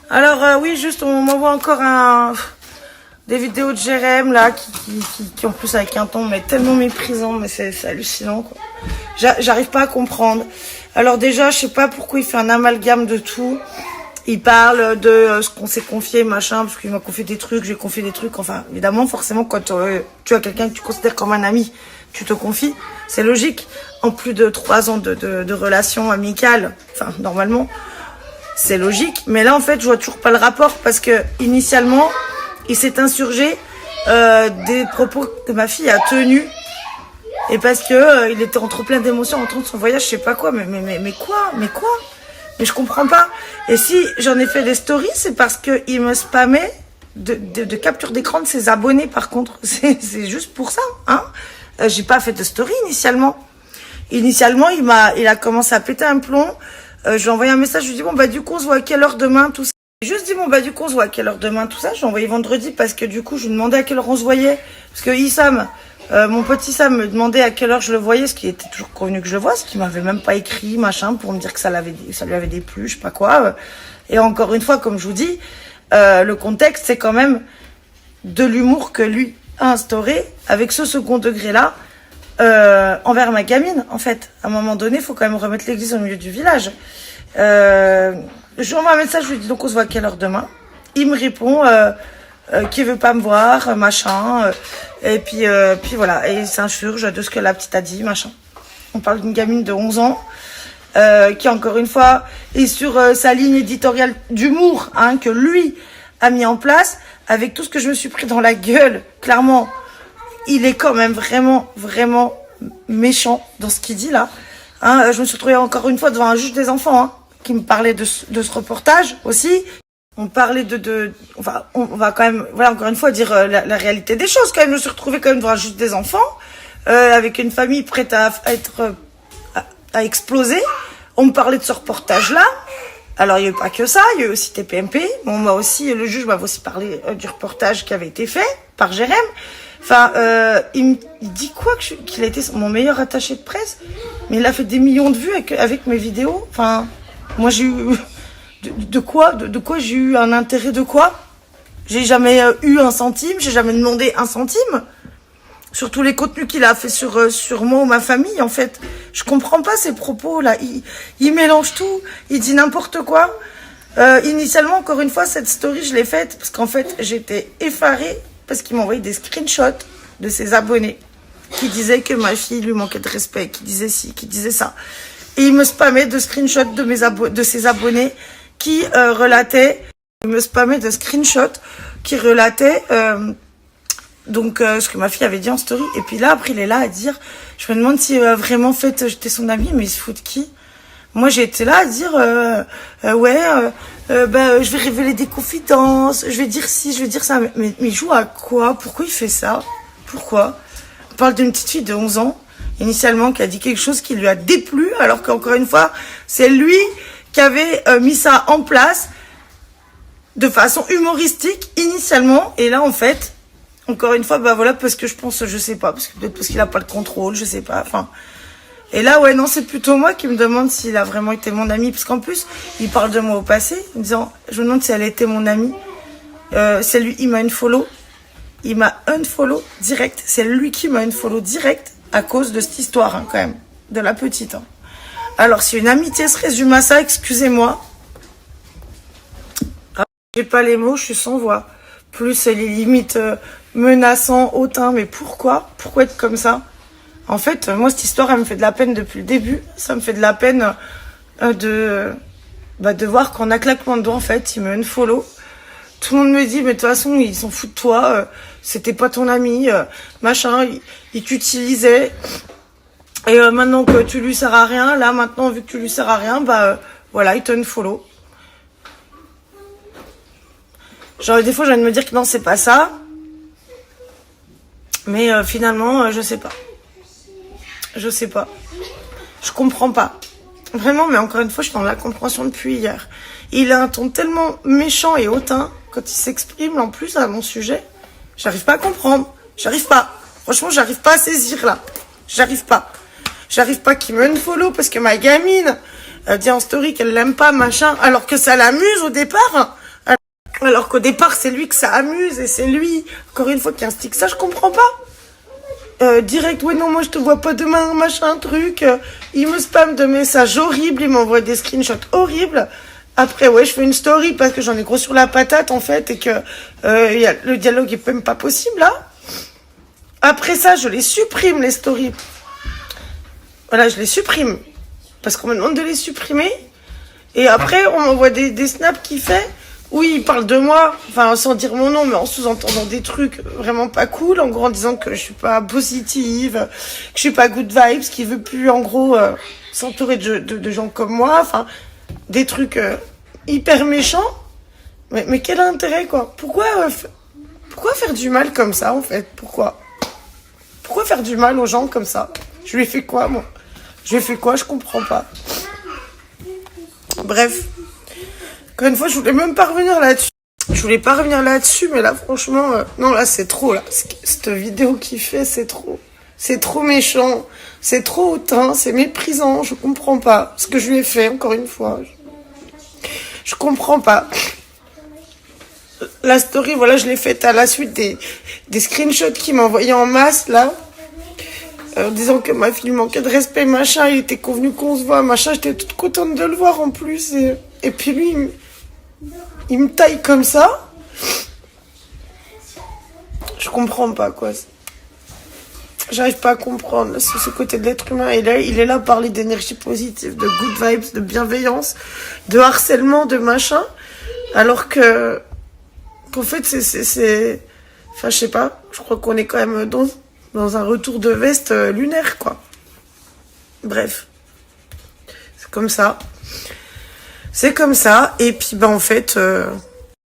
Alors oui, juste on m'envoie encore des vidéos de Jérém là qui en plus avec un ton mais tellement méprisant, mais c'est hallucinant quoi. J'arrive pas à comprendre. Alors déjà, je sais pas pourquoi il fait un amalgame de tout. Il parle de ce qu'on s'est confié, machin, parce qu'il m'a confié des trucs, j'ai confié des trucs. Enfin, évidemment, forcément, quand tu as quelqu'un que tu considères comme un ami, tu te confies. C'est logique. En plus de 3 ans de relations amicales, enfin, normalement, c'est logique. Mais là, en fait, je vois toujours pas le rapport parce que, initialement, il s'est insurgé des propos que ma fille a tenus. Et parce que il était entre plein d'émotions, en train de son voyage, je sais pas quoi. Mais quoi? Mais je comprends pas. Et si j'en ai fait des stories, c'est parce que il me spammait de capture d'écran de ses abonnés. Par contre, c'est juste pour ça, hein. J'ai pas fait de story initialement. Initialement, il a commencé à péter un plomb. Je lui ai envoyé un message, je lui ai dit bon bah du coup on se voit à quelle heure demain, tout ça. J'ai juste dit bon bah du coup on se voit à quelle heure demain, tout ça. J'ai envoyé vendredi parce que du coup je lui demandais à quelle heure on se voyait, parce que Issam, mon petit Sam me demandait à quelle heure je le voyais, ce qui était toujours convenu que je le vois, ce qui m'avait même pas écrit, machin, pour me dire que ça lui avait déplu, je sais pas quoi. Et encore une fois, comme je vous dis, le contexte, c'est quand même de l'humour que lui a instauré, avec ce second degré-là, envers ma gamine, en fait. À un moment donné, il faut quand même remettre l'église au milieu du village. Je lui envoie un message, je lui dis donc on se voit à quelle heure demain. Il me répond... qui veut pas me voir, machin, et puis voilà, et il s'insurge de ce que la petite a dit, machin. On parle d'une gamine de 11 ans, qui encore une fois est sur sa ligne éditoriale d'humour, hein, que lui a mis en place, avec tout ce que je me suis pris dans la gueule. Clairement, il est quand même vraiment méchant dans ce qu'il dit là. Hein, je me suis retrouvée encore une fois devant un juge des enfants, hein, qui me parlait de ce reportage aussi. On parlait enfin, on va quand même, voilà, encore une fois, dire la réalité des choses. Quand même, je me suis retrouvée quand même devant juste des enfants, avec une famille prête à exploser. On me parlait de ce reportage-là. Alors, il n'y a eu pas que ça, il y a eu aussi TPMP. Bon, le juge m'avait aussi parlé du reportage qui avait été fait par Jérém. Enfin, il dit quoi qu'il a été mon meilleur attaché de presse, mais il a fait des millions de vues avec mes vidéos. Enfin, moi, j'ai eu... De quoi j'ai eu un intérêt de quoi? J'ai jamais eu un centime, j'ai jamais demandé un centime. Sur tous les contenus qu'il a fait sur moi ou ma famille, en fait. Je comprends pas ces propos là. Il mélange tout, il dit n'importe quoi. Initialement, encore une fois, cette story, je l'ai faite parce qu'en fait, j'étais effarée parce qu'il m'envoyait des screenshots de ses abonnés qui disaient que ma fille lui manquait de respect, qui disait ci, qui disait ça. Et il me spammait de screenshots de ses abonnés qui relatait, il me spammait de screenshots qui relatait ce que ma fille avait dit en story. Et puis là, après, il est là à dire, je me demande si vraiment, en fait, j'étais son amie, mais il se fout de qui? Moi, j'ai été là à dire, je vais révéler des confidences, je vais dire ci, je vais dire ça. Mais il joue à quoi? Pourquoi il fait ça? Pourquoi? On parle d'une petite fille de 11 ans, initialement, qui a dit quelque chose qui lui a déplu, alors qu'encore une fois, c'est lui qui avait mis ça en place de façon humoristique initialement. Et là, en fait, encore une fois, bah voilà, parce que je pense, je sais pas, peut-être parce qu'il a pas le contrôle, je sais pas, enfin. Et là, ouais, non, c'est plutôt moi qui me demande s'il a vraiment été mon ami, parce qu'en plus, il parle de moi au passé, en disant, je me demande si elle était mon amie. C'est lui, il m'a unfollow. Il m'a unfollow direct. C'est lui qui m'a unfollow direct à cause de cette histoire, hein, quand même, de la petite, hein. Alors, si une amitié se résume à ça, excusez-moi. J'ai pas les mots, je suis sans voix. Plus les limites menaçant, hautain, mais pourquoi? Pourquoi être comme ça? En fait, moi, cette histoire, elle me fait de la peine depuis le début. Ça me fait de la peine de voir qu'en un claquement de doigts, en fait, il me unfollow. Tout le monde me dit, mais de toute façon, ils s'en foutent de toi. C'était pas ton ami, machin. Il t'utilisait. Et maintenant que tu lui sers à rien, là, maintenant, vu que tu lui sers à rien, voilà, il te unfollow. Genre, des fois, j'ai envie de me dire que non, c'est pas ça. Mais finalement, je sais pas. Je sais pas. Je comprends pas. Vraiment, mais encore une fois, je suis dans la compréhension depuis hier. Il a un ton tellement méchant et hautain quand il s'exprime en plus à mon sujet. J'arrive pas à comprendre. J'arrive pas. Franchement, j'arrive pas à saisir là. J'arrive pas. J'arrive pas qu'il me unfollow parce que ma gamine dit en story qu'elle l'aime pas, machin, alors que ça l'amuse au départ. Alors qu'au départ, c'est lui que ça amuse et c'est lui, encore une fois, qui instique ça, je comprends pas. Direct, ouais, non, moi je te vois pas demain, machin, truc. Il me spamme de messages horribles, il m'envoie des screenshots horribles. Après, ouais, je fais une story parce que j'en ai gros sur la patate, en fait, et que le dialogue est même pas possible, là. Après ça, je les supprime, les stories. Voilà, je les supprime. Parce qu'on me demande de les supprimer. Et après, on m'envoie des snaps qu'il fait. Oui, il parle de moi, enfin, sans dire mon nom, mais en sous-entendant des trucs vraiment pas cool, en gros, en disant que je suis pas positive, que je suis pas good vibes, qu'il veut plus, en gros, s'entourer de gens comme moi, enfin, des trucs hyper méchants. Mais quel intérêt, quoi? Pourquoi faire du mal comme ça, en fait? Pourquoi faire du mal aux gens comme ça? Je lui ai fait quoi, moi? Je lui ai fait quoi? Je comprends pas. Bref. Encore une fois, je voulais même pas revenir là-dessus. Je voulais pas revenir là-dessus, mais là, franchement, non, là, c'est trop, là. Cette vidéo qu'il fait, c'est trop. C'est trop méchant. C'est trop hautain. C'est méprisant. Je comprends pas ce que je lui ai fait, encore une fois. Je comprends pas. La story, voilà, je l'ai faite à la suite des screenshots qu'il m'a envoyés en masse, là. Disant que ma fille lui manquait de respect, machin. Il était convenu qu'on se voit, machin. J'étais toute contente de le voir, en plus. Et puis lui, il me taille comme ça. Je comprends pas, quoi. J'arrive pas à comprendre ce côté de l'être humain. Il est là à parler d'énergie positive, de good vibes, de bienveillance, de harcèlement, de machin. Alors qu'en fait, c'est... Enfin, je sais pas. Je crois qu'on est quand même dans un retour de veste lunaire, quoi. Bref. C'est comme ça. C'est comme ça. Et puis, en fait...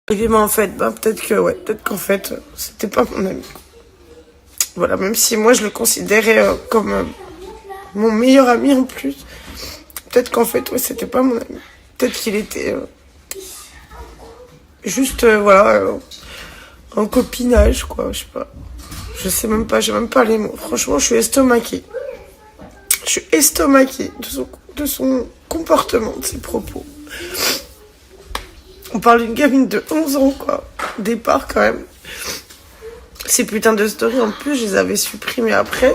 peut-être qu'en fait, c'était pas mon ami. Voilà, même si moi, je le considérais comme mon meilleur ami en plus. Peut-être qu'en fait, ouais, c'était pas mon ami. Peut-être qu'il était juste, en copinage, quoi, je sais pas. Je sais même pas, j'ai même pas les mots. Franchement, je suis estomaquée. Je suis estomaquée de son comportement, de ses propos. On parle d'une gamine de 11 ans, quoi. Au départ, quand même. Ces putains de stories, en plus, je les avais supprimées après.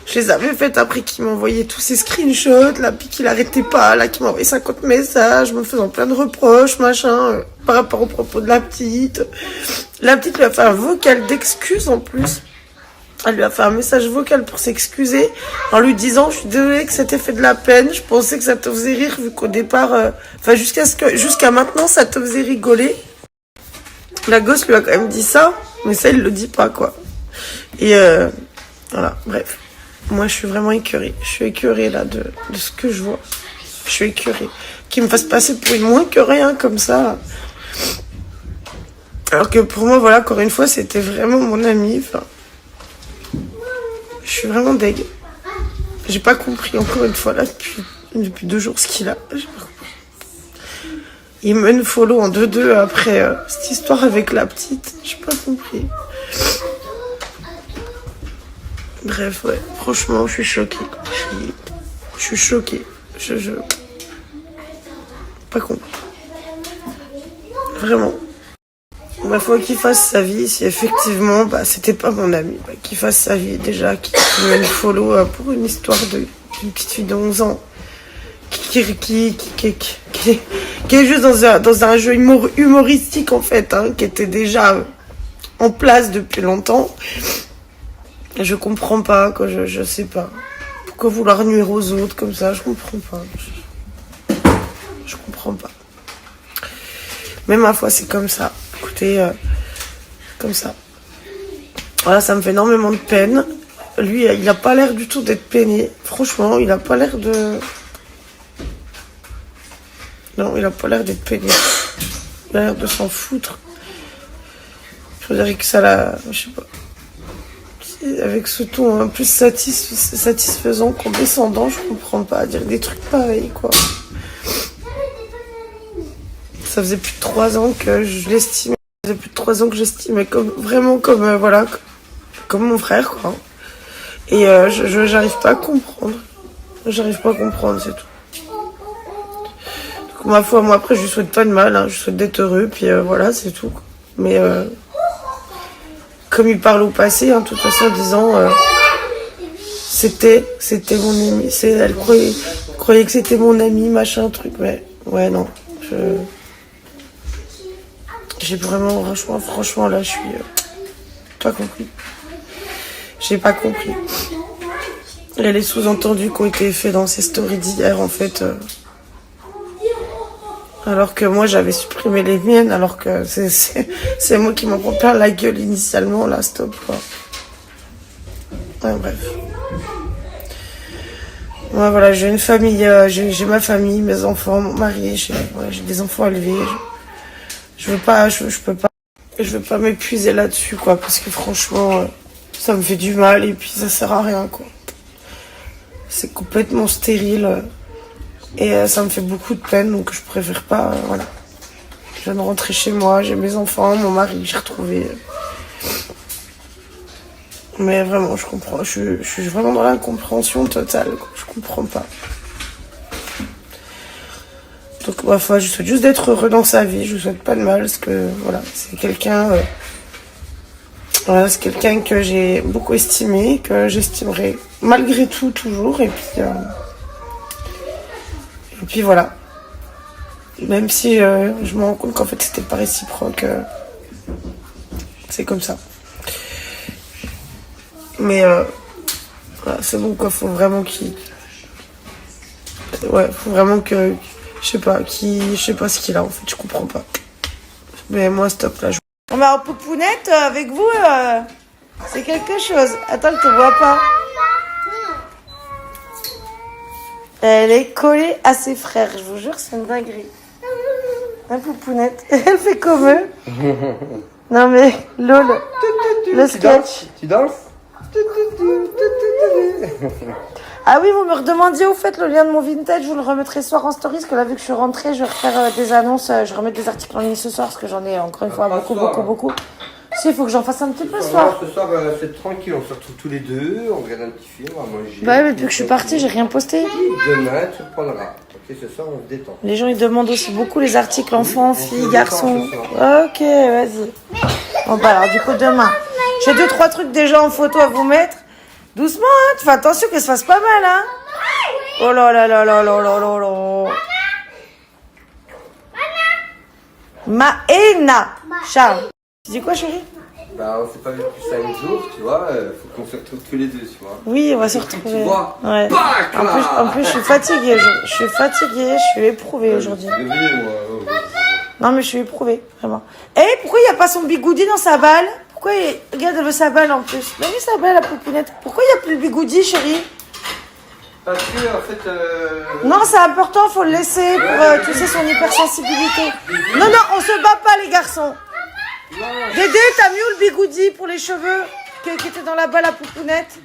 Je les avais faites après qu'il m'envoyait tous ces screenshots, là, puis qu'il arrêtait pas, là, qu'il m'envoyait 50 messages, me faisant plein de reproches, machin, par rapport aux propos de la petite. La petite lui a fait un vocal d'excuses, en plus. Elle lui a fait un message vocal pour s'excuser, en lui disant, je suis désolée que ça t'ait fait de la peine, je pensais que ça te faisait rire, vu qu'au départ, jusqu'à maintenant, ça te faisait rigoler. La gosse lui a quand même dit ça, mais ça, il le dit pas, quoi. Et voilà, bref. Moi, je suis vraiment écœurée. Je suis écœurée, là, de ce que je vois. Je suis écœurée. Qu'il me fasse passer pour une moins que rien, comme ça. Alors que pour moi, voilà, encore une fois, c'était vraiment mon ami. Enfin, je suis vraiment deg. J'ai pas compris, encore une fois, là, depuis 2 jours, ce qu'il a. J'ai pas compris. Il me follow en 2-2 après cette histoire avec la petite. J'ai pas compris. Bref, ouais. Franchement, je suis choquée. Je suis choquée. Pas compris. Vraiment. Ma foi, qu'il fasse sa vie, si effectivement, c'était pas mon ami, qu'il fasse sa vie déjà, qu'il me follow pour une histoire d'une petite fille de 11 ans, qui est juste dans un jeu humoristique, en fait, hein, qui était déjà en place depuis longtemps. Je comprends pas, quoi, je sais pas. Pourquoi vouloir nuire aux autres comme ça, je comprends pas. Je comprends pas. Mais ma foi, c'est comme ça. Écoutez, comme ça. Voilà, ça me fait énormément de peine. Lui, il a pas l'air du tout d'être peiné. Franchement, il a pas l'air de... Non, il a pas l'air d'être peiné. Il a l'air de s'en foutre. Je dirais que ça l'a... Je sais pas. Avec ce ton un peu satisfaisant, condescendant, je comprends pas. Dire des trucs pareils, quoi. Ça faisait plus de 3 ans que je l'estimais. Ça faisait plus de 3 ans que j'estimais vraiment comme mon frère, quoi. Et j'arrive pas à comprendre. J'arrive pas à comprendre, c'est tout. Donc ma foi, moi après je lui souhaite pas de mal, hein. Je lui souhaite d'être heureux, puis voilà, c'est tout, quoi. Mais comme il parle au passé, hein, de toute façon, en disant c'était mon ami, elle croyait que c'était mon ami, machin, truc, mais ouais, non, j'ai vraiment, franchement, là, je suis pas compris. J'ai pas compris. Et les sous-entendus qui ont été faits dans ces stories d'hier, en fait, alors que moi, j'avais supprimé les miennes, alors que c'est moi qui m'en prends plein la gueule initialement, là, stop, quoi. Ouais, bref. Ouais, voilà, j'ai une famille, j'ai ma famille, mes enfants, mon mari, j'ai des enfants à élever. Je veux pas, je peux pas, je veux pas m'épuiser là-dessus, quoi, parce que franchement, ça me fait du mal et puis ça sert à rien, quoi. C'est complètement stérile et ça me fait beaucoup de peine, donc je préfère pas, voilà. Je viens de rentrer chez moi, j'ai mes enfants, mon mari, j'ai retrouvé. Mais vraiment, je comprends, je suis vraiment dans l'incompréhension totale, quoi. Je comprends pas. Donc, ma foi, je souhaite juste d'être heureux dans sa vie, je lui souhaite pas de mal, parce que, voilà, c'est quelqu'un... Voilà, c'est quelqu'un que j'ai beaucoup estimé, que j'estimerai malgré tout toujours, et puis voilà. Même si je me rends compte qu'en fait c'était pas réciproque, c'est comme ça. Mais voilà, c'est bon quoi, faut vraiment faut vraiment que, je sais pas ce qu'il a en fait, je comprends pas. Mais moi stop là. On va en poupounette avec vous, c'est quelque chose. Attends, elle te voit pas. Elle est collée à ses frères, je vous jure, c'est une dinguerie. La poupounette, elle fait comme eux. Non mais, lol, le sketch. Tu danses? Ah oui, vous me redemandiez au fait le lien de mon vintage, je vous le remettrai ce soir en stories, parce que là vu que je suis rentrée, je vais refaire des annonces, je vais remettre des articles en ligne ce soir, parce que j'en ai encore une fois beaucoup. Si, il faut que j'en fasse un petit peu ce soir. Ce soir, c'est tranquille, on se retrouve tous les deux, on regarde un petit film, on va manger. Bah oui, mais depuis que je suis partie, j'ai rien posté. Demain, tu reprendras. Ok, ce soir, on se détend. Les gens, ils demandent aussi beaucoup les articles enfants, filles, garçons. Ok, vas-y. Bon, bah alors, du coup, demain, j'ai 2-3 trucs déjà en photo à vous mettre. Doucement, hein, tu fais attention que ça se fasse pas mal, hein. Oh là là là là là là là là. Maëna. Charles. Tu dis quoi, chérie? Bah, on s'est pas vu depuis 5 jours, tu vois, faut qu'on se retrouve tous les deux, tu vois. Oui, on va se retrouver. Tu vois, ouais. En plus, je suis fatiguée. Je suis éprouvée aujourd'hui. Non, mais je suis éprouvée, vraiment. Eh, pourquoi il n'y a pas son bigoudi dans sa balle? Pourquoi regarde, elle veut sa balle en plus. Mais oui, sa balle, la poupounette. Pourquoi il n'y a plus le bigoudi, chérie? Parce que, en fait... Non, c'est important, faut le laisser pour, tu sais, son hypersensibilité. Non, on se bat pas, les garçons. Dédé, t'as mis où le bigoudi pour les cheveux qui était dans la balle à poupounette?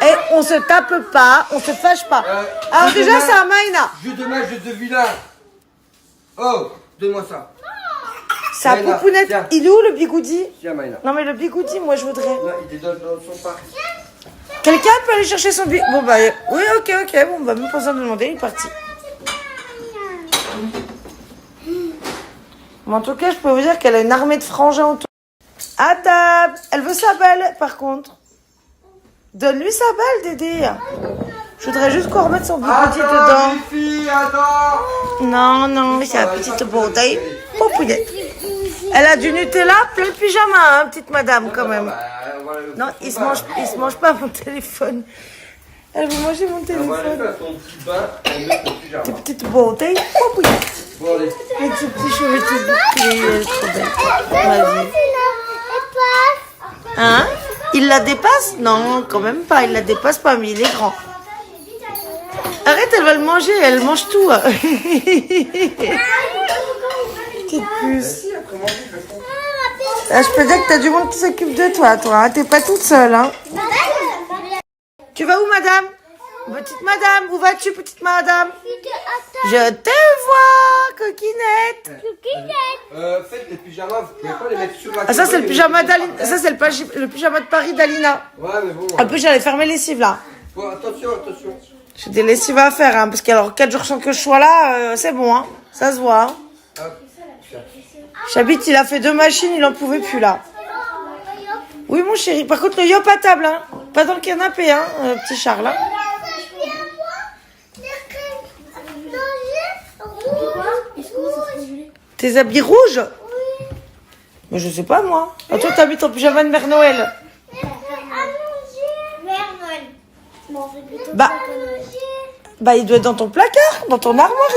Et on se tape pas, on se fâche pas. Alors déjà, c'est à Maïna. Jeu de match, jeu de vilain. Oh, donne-moi ça. C'est à poupounette. Il est où le bigoudi? Tiens, Maïna. Non mais le bigoudi, moi je voudrais. Non, il est dans son parc. Quelqu'un peut aller chercher son bigoudi? Bon bah, oui, ok. Bon bah, même pas besoin de demander, il est parti. Mais en tout cas, je peux vous dire qu'elle a une armée de frangins autour. À table. Elle veut sa balle, par contre. Donne-lui sa balle, Dédé. Je voudrais juste qu'on remette son bigoudi dedans. Les filles, attends. Non, c'est la petite bouteille. Poupounette. Elle a du Nutella, plein le pyjama, hein, petite madame, quand même. Non, il se mange pas mon téléphone. Elle veut manger mon téléphone. Tes petites bouteilles, poupounette. Avec ses petits cheveux tout bouclés, elle est trop belle. Vas-y. Hein? Il la dépasse? Non, quand même pas. Il la dépasse pas, mais il est grand. Arrête, elle va le manger. Elle mange tout. Petite puce. Là, je peux dire que t'as du monde qui s'occupe de toi, toi. T'es pas toute seule, hein. Tu vas où, madame? Petite madame, où vas-tu, petite madame? Je te vois, coquinette. Faites les pyjamas, vous pouvez pas les mettre sur la Ah, ça, c'est le pyjama d'Alina. Ça, c'est le pyjama de Paris d'Alina. Ouais, mais bon. En plus, j'allais fermer les lessives, là. Bon, attention. J'ai des lessives à faire, hein, parce que alors 4 jours sans que je sois là, c'est bon, hein. Ça se voit. Hein. Hop. Chabit, il a fait 2 machines, il en pouvait plus là. Oui, mon chéri. Par contre, le yop à table, hein. Pas dans le canapé, hein, petit Charles. Hein. Tes habits rouges? Mais je sais pas, moi. Ah, toi, t'habites en pyjama de Mère Noël. Bah, il doit être dans ton placard, dans ton armoire.